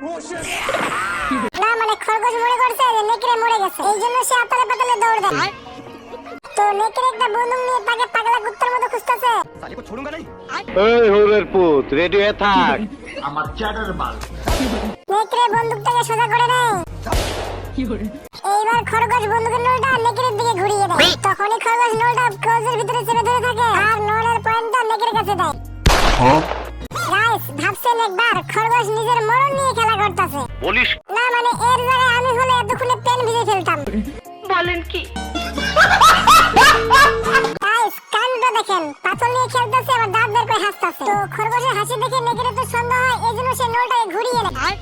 না মানে খরগোশ মনে করছে যে নেকড়ে মরে গেছে, এই জন্য সে আতালে পাতালে দৌড় দেয়। তো নেকড়ে একটা বন্দুক নিয়ে তাকে পাগলা কুত্তার মতো খুঁজতেছে। এই হোরের পুত, রেডি হয়ে থাক। নেকড়ে বন্দুকটাকে সোজা করে নেয়। এইবার খরগোশ বন্দুকের নলটা নেকড়ের দিকে ঘুরিয়ে দেয়। তখনই খরগোশ নলটা ক্লোজের ভিতরে চেপে ধরে থাকে আর নলের পয়েন্টটা নেকড়ের কাছে দেয়। গাইস, ভাবছেন একবার খরগোশ নিজের মরণ নিয়ে খেলা করতেছে। বলিস না মানে এর জায়গায় আমি হলে এতক্ষণে পেন ভিজে ফেলতাম। বলেন কি? গাইস, কাণ্ডটা দেখেন, পাথর নিয়ে খেলতেছে আবার দাঁত বের করে হাসতেছে। তো খরগোশের হাসি দেখে নেকড়ে তো সন্দেহ হয়, এইজন্য সে নলটাকে ঘুরিয়ে নেয়।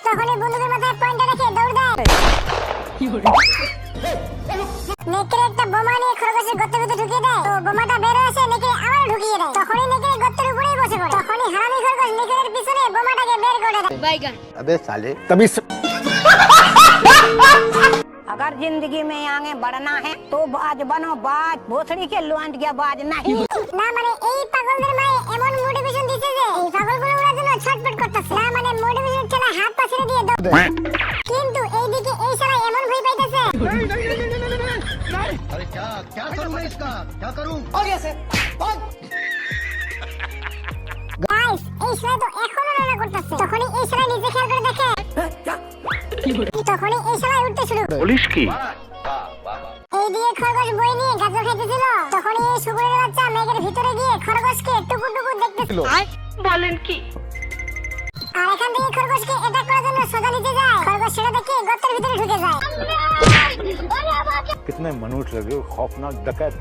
তখনই বন্দুকের মাথায় পয়েন্টটা রেখে দৌড় দেয়। নেকড়ে একটা বোমা নিয়ে খরগোশের গর্তের ভিতরে ঢুকিয়ে দেয়। তো বোমাটা বের হয়ে আসে নেকড়ে আবার ঢুকিয়ে দেয়। তখনই নেকড়ে গর্তের উপরেই বসে পড়ে। তখনই হারামি খরগোশ নেকড়ের পিছনে বোমাটাকে বের করে দেয়। বাইগান। अबे साले तभी अगर जिंदगी में आगे बढ़ना है तो बाज बनो बाज, भोसड़ी के लुआंट गया बाज नहीं। না মানে এই পাগলদের মায়ে এমন মোটিভেশন দিচ্ছে যে এই পাগলগুলো ওরা যেন ছটফট করতেছে। না মানে মোটিভেশন ছেলে হাত পা ছেড়ে দিয়ে দাও। কিন্তু এইদিকে এই শালা এমন ভয় পাইতেছে। अरे क्या करूं मैं इसका, क्या करूं? গাইস, এই শালা তো এখনো রান্না করতেছে। তখনই এই শালা নিচে খেয়াল করে দেখে। তখনই এই শালা উঠতে শুরু করে। বলিস কি? এইদিকে খরগোশ বই নিয়ে গাজর খাইতেছিল। তখনই এই শুকুরের বাচ্চা মেঘের ভিতরে গিয়ে খরগোশকে টুকুর টুকুর দেখতেছিল। বলেন কি? আর এখান থেকে খরগোশকে অ্যাটাক করার জন্য সোজা নিচে যায়। খরগোশ সেটা দেখে গর্তের ভিতরে ঢুকে যায়। कितने मनुष्य लगे हो, खौफनाक डकैत।